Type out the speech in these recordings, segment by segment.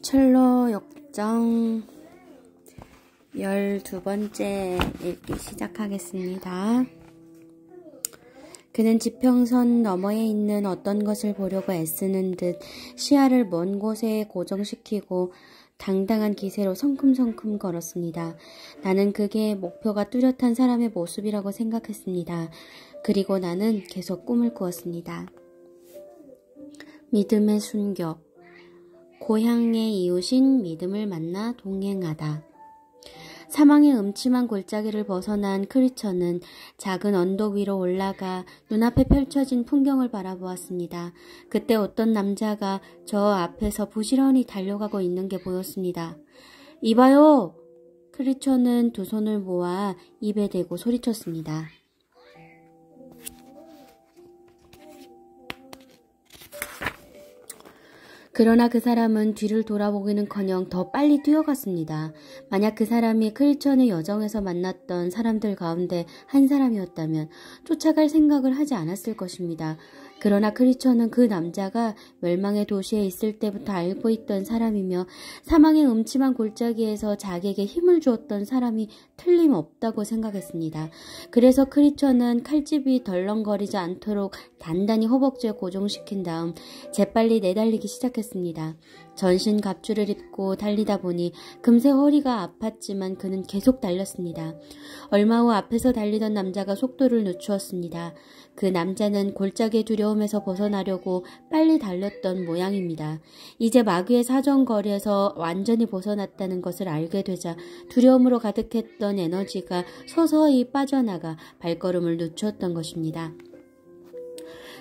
첼로 역정 12번째 읽기 시작하겠습니다. 그는 지평선 너머에 있는 어떤 것을 보려고 애쓰는 듯 시야를 먼 곳에 고정시키고 당당한 기세로 성큼성큼 걸었습니다. 나는 그게 목표가 뚜렷한 사람의 모습이라고 생각했습니다. 그리고 나는 계속 꿈을 꾸었습니다. 믿음의 순교, 고향의 이웃인 믿음을 만나 동행하다. 사망의 음침한 골짜기를 벗어난 크리처는 작은 언덕 위로 올라가 눈앞에 펼쳐진 풍경을 바라보았습니다. 그때 어떤 남자가 저 앞에서 부지런히 달려가고 있는 게 보였습니다. 이봐요! 크리처는 두 손을 모아 입에 대고 소리쳤습니다. 그러나 그 사람은 뒤를 돌아보기는커녕 더 빨리 뛰어갔습니다. 만약 그 사람이 크리처의 여정에서 만났던 사람들 가운데 한 사람이었다면 쫓아갈 생각을 하지 않았을 것입니다. 그러나 크리처는 그 남자가 멸망의 도시에 있을 때부터 알고 있던 사람이며 사망의 음침한 골짜기에서 자기에게 힘을 주었던 사람이 틀림없다고 생각했습니다. 그래서 크리처는 칼집이 덜렁거리지 않도록 단단히 허벅지에 고정시킨 다음 재빨리 내달리기 시작했습니다. 전신 갑주를 입고 달리다 보니 금세 허리가 아팠지만 그는 계속 달렸습니다. 얼마 후 앞에서 달리던 남자가 속도를 늦추었습니다. 그 남자는 골짜기의 두려움에서 벗어나려고 빨리 달렸던 모양입니다. 이제 마귀의 사정거리에서 완전히 벗어났다는 것을 알게 되자 두려움으로 가득했던 에너지가 서서히 빠져나가 발걸음을 늦추었던 것입니다.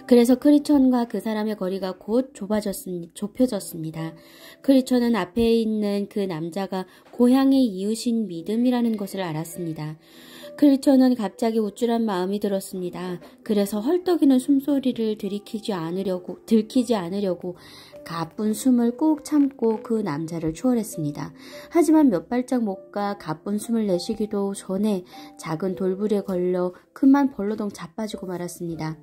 그래서 크리처와 그 사람의 거리가 곧 좁혀졌습니다. 크리처는 앞에 있는 그 남자가 고향의 이웃인 믿음이라는 것을 알았습니다. 크리처는 갑자기 우쭐한 마음이 들었습니다. 그래서 헐떡이는 숨소리를 들키지 않으려고 가쁜 숨을 꾹 참고 그 남자를 추월했습니다. 하지만 몇 발짝 못 가 가쁜 숨을 내쉬기도 전에 작은 돌부리에 걸려 그만 벌러덩 자빠지고 말았습니다.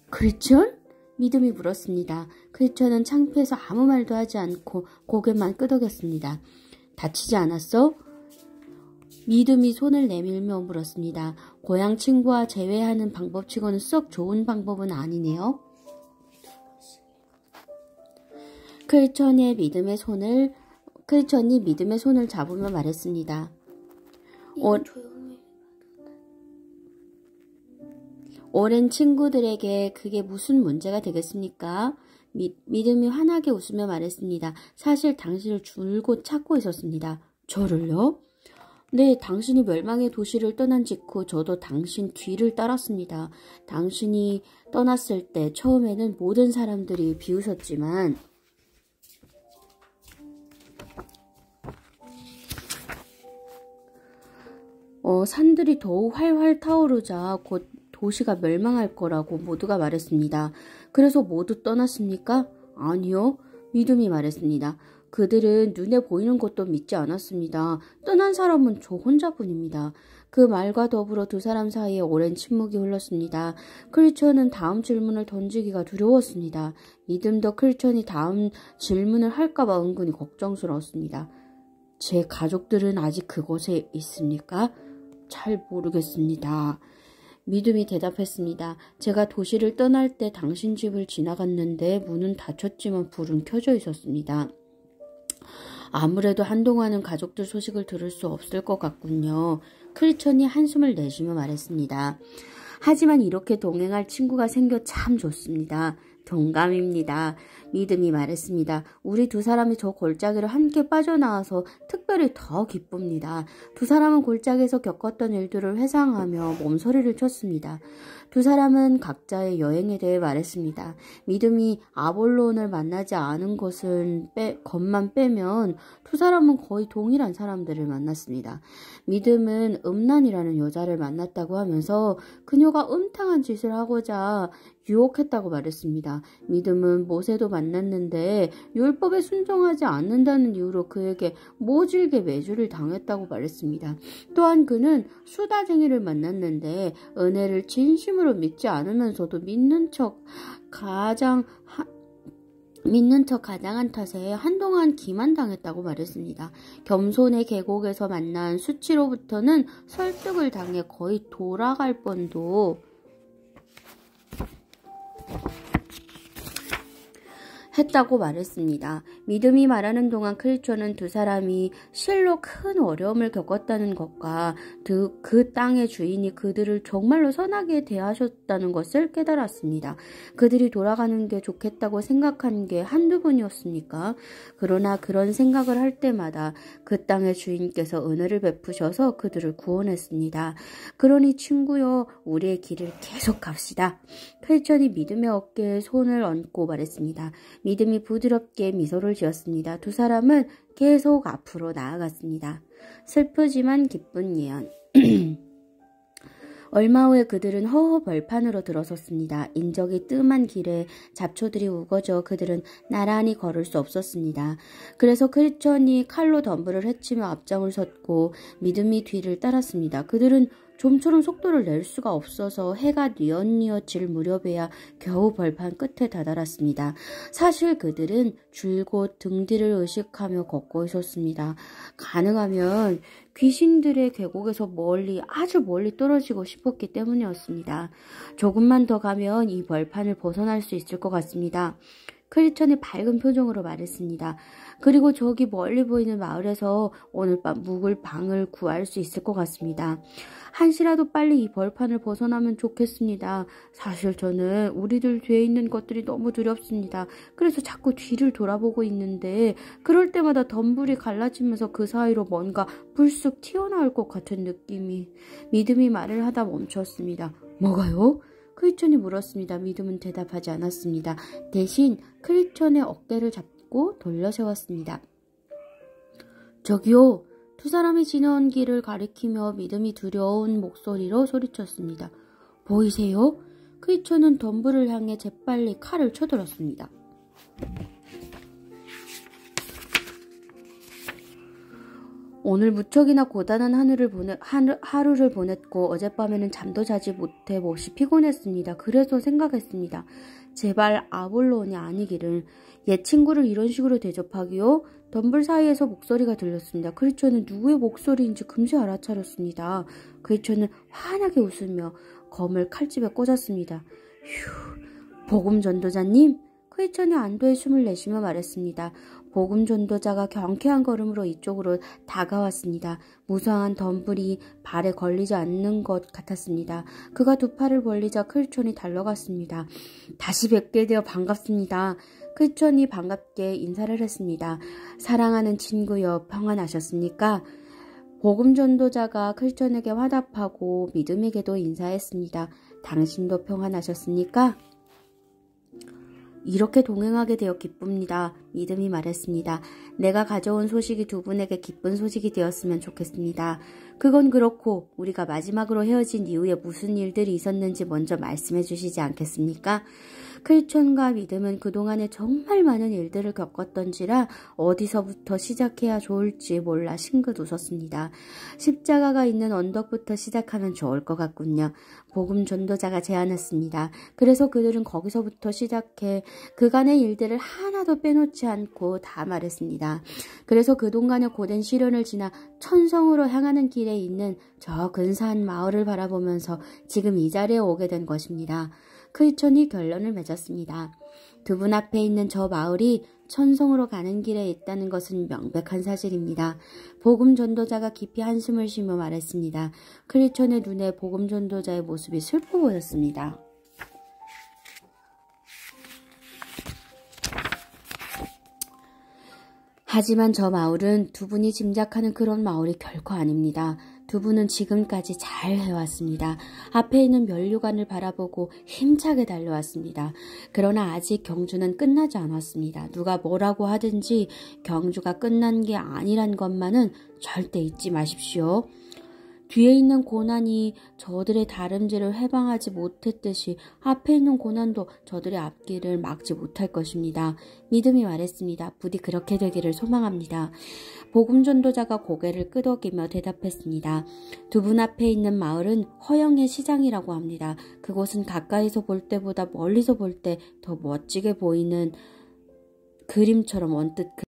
크리처? 믿음이 물었습니다. 크리처는 창피해서 아무 말도 하지 않고 고개만 끄덕였습니다. 다치지 않았어? 믿음이 손을 내밀며 물었습니다. 고향 친구와 재회하는 방법치고는 썩 좋은 방법은 아니네요. 크리처니 믿음의 손을 잡으며 말했습니다. 오랜 친구들에게 그게 무슨 문제가 되겠습니까? 믿음이 환하게 웃으며 말했습니다. 사실 당신을 줄곧 찾고 있었습니다. 저를요? 네, 당신이 멸망의 도시를 떠난 직후 저도 당신 뒤를 따랐습니다. 당신이 떠났을 때 처음에는 모든 사람들이 비웃었지만 산들이 더욱 활활 타오르자 곧 도시가 멸망할 거라고 모두가 말했습니다. 그래서 모두 떠났습니까? 아니요. 믿음이 말했습니다. 그들은 눈에 보이는 것도 믿지 않았습니다. 떠난 사람은 저 혼자뿐입니다. 그 말과 더불어 두 사람 사이에 오랜 침묵이 흘렀습니다. 크리처는 다음 질문을 던지기가 두려웠습니다. 믿음도 크리처니 다음 질문을 할까봐 은근히 걱정스러웠습니다. 제 가족들은 아직 그곳에 있습니까? 잘 모르겠습니다. 믿음이 대답했습니다. 제가 도시를 떠날 때 당신 집을 지나갔는데 문은 닫혔지만 불은 켜져 있었습니다. 아무래도 한동안은 가족들 소식을 들을 수 없을 것 같군요. 크리처니 한숨을 내쉬며 말했습니다. 하지만 이렇게 동행할 친구가 생겨 참 좋습니다. 동감입니다. 믿음이 말했습니다. 우리 두 사람이 저 골짜기를 함께 빠져나와서 특별히 더 기쁩니다. 두 사람은 골짜기에서 겪었던 일들을 회상하며 몸서리를 쳤습니다. 두 사람은 각자의 여행에 대해 말했습니다. 믿음이 아볼론을 만나지 않은 것만 빼면 두 사람은 거의 동일한 사람들을 만났습니다. 믿음은 음란이라는 여자를 만났다고 하면서 그녀가 음탕한 짓을 하고자 유혹했다고 말했습니다. 믿음은 모세도 만났는데 율법에 순종하지 않는다는 이유로 그에게 모질게 매주를 당했다고 말했습니다. 또한 그는 수다쟁이를 만났는데 은혜를 진심으로 믿지 않으면서도 믿는 척 믿는 척 가장한 탓에 한동안 기만당했다고 말했습니다. 겸손의 계곡에서 만난 수치로부터는 설득을 당해 거의 돌아갈 뻔도 했다고 말했습니다. 믿음이 말하는 동안 크리처는 두 사람이 실로 큰 어려움을 겪었다는 것과 그 땅의 주인이 그들을 정말로 선하게 대하셨다는 것을 깨달았습니다. 그들이 돌아가는 게 좋겠다고 생각한 게 한두 번이었습니까? 그러나 그런 생각을 할 때마다 그 땅의 주인께서 은혜를 베푸셔서 그들을 구원했습니다. 그러니 친구여, 우리의 길을 계속 갑시다. 크리처는 믿음의 어깨에 손을 얹고 말했습니다. 믿음이 부드럽게 미소를 지었습니다. 두 사람은 계속 앞으로 나아갔습니다. 슬프지만 기쁜 예언. 얼마 후에 그들은 허허 벌판으로 들어섰습니다. 인적이 뜸한 길에 잡초들이 우거져 그들은 나란히 걸을 수 없었습니다. 그래서 크리처니 칼로 덤불을 헤치며 앞장을 섰고 믿음이 뒤를 따랐습니다. 그들은 좀처럼 속도를 낼 수가 없어서 해가 뉘엿뉘엿질 무렵에야 겨우 벌판 끝에 다다랐습니다. 사실 그들은 줄곧 등 뒤를 의식하며 걷고 있었습니다. 가능하면 귀신들의 계곡에서 아주 멀리 떨어지고 싶었기 때문이었습니다. 조금만 더 가면 이 벌판을 벗어날 수 있을 것 같습니다. 크리처는 밝은 표정으로 말했습니다. 그리고 저기 멀리 보이는 마을에서 오늘 밤 묵을 방을 구할 수 있을 것 같습니다. 한시라도 빨리 이 벌판을 벗어나면 좋겠습니다. 사실 저는 우리들 뒤에 있는 것들이 너무 두렵습니다. 그래서 자꾸 뒤를 돌아보고 있는데 그럴 때마다 덤불이 갈라지면서 그 사이로 뭔가 불쑥 튀어나올 것 같은 느낌이. 믿음이 말을 하다 멈췄습니다. 뭐가요? 크리처니 물었습니다. 믿음은 대답하지 않았습니다. 대신 크리처의 어깨를 잡고 돌려 세웠습니다. 저기요. 두 사람이 지나온 길을 가리키며 믿음이 두려운 목소리로 소리쳤습니다. 보이세요? 크리처는 덤불을 향해 재빨리 칼을 쳐들었습니다. 오늘 무척이나 고단한 하루를 보냈고 어젯밤에는 잠도 자지 못해 몹시 피곤했습니다. 그래서 생각했습니다. 제발 아볼론이 아니기를. 옛 친구를 이런 식으로 대접하기요? 덤불 사이에서 목소리가 들렸습니다. 크리처는 누구의 목소리인지 금세 알아차렸습니다. 크리처는 환하게 웃으며 검을 칼집에 꽂았습니다. 휴, 복음 전도자님? 크리처는 안도의 숨을 내쉬며 말했습니다. 복음 전도자가 경쾌한 걸음으로 이쪽으로 다가왔습니다. 무성한 덤불이 발에 걸리지 않는 것 같았습니다. 그가 두 팔을 벌리자 크리처는 달려갔습니다. 다시 뵙게 되어 반갑습니다. 크리처는 반갑게 인사를 했습니다. 사랑하는 친구여, 평안하셨습니까? 복음 전도자가 크리처에게 화답하고 믿음에게도 인사했습니다. 당신도 평안하셨습니까? 이렇게 동행하게 되어 기쁩니다. 믿음이 말했습니다. 내가 가져온 소식이 두 분에게 기쁜 소식이 되었으면 좋겠습니다. 그건 그렇고 우리가 마지막으로 헤어진 이후에 무슨 일들이 있었는지 먼저 말씀해 주시지 않겠습니까? 크리처와 믿음은 그동안에 정말 많은 일들을 겪었던지라 어디서부터 시작해야 좋을지 몰라 싱긋 웃었습니다. 십자가가 있는 언덕부터 시작하면 좋을 것 같군요. 복음 전도자가 제안했습니다. 그래서 그들은 거기서부터 시작해 그간의 일들을 하나도 빼놓지 않고 다 말했습니다. 그래서 그동안의 고된 시련을 지나 천성으로 향하는 길에 있는 저 근사한 마을을 바라보면서 지금 이 자리에 오게 된 것입니다. 크리처니 결론을 맺었습니다. 두 분 앞에 있는 저 마을이 천성으로 가는 길에 있다는 것은 명백한 사실입니다. 복음 전도자가 깊이 한숨을 쉬며 말했습니다. 크리처의 눈에 복음 전도자의 모습이 슬퍼 보였습니다. 하지만 저 마을은 두 분이 짐작하는 그런 마을이 결코 아닙니다. 두 분은 지금까지 잘 해왔습니다. 앞에 있는 면류관을 바라보고 힘차게 달려왔습니다. 그러나 아직 경주는 끝나지 않았습니다. 누가 뭐라고 하든지 경주가 끝난 게 아니란 것만은 절대 잊지 마십시오. 뒤에 있는 고난이 저들의 다름질을 해방하지 못했듯이 앞에 있는 고난도 저들의 앞길을 막지 못할 것입니다. 믿음이 말했습니다. 부디 그렇게 되기를 소망합니다. 복음 전도자가 고개를 끄덕이며 대답했습니다. 두 분 앞에 있는 마을은 허영의 시장이라고 합니다. 그곳은 가까이서 볼 때보다 멀리서 볼 때 더 멋지게 보이는 그림처럼 언뜻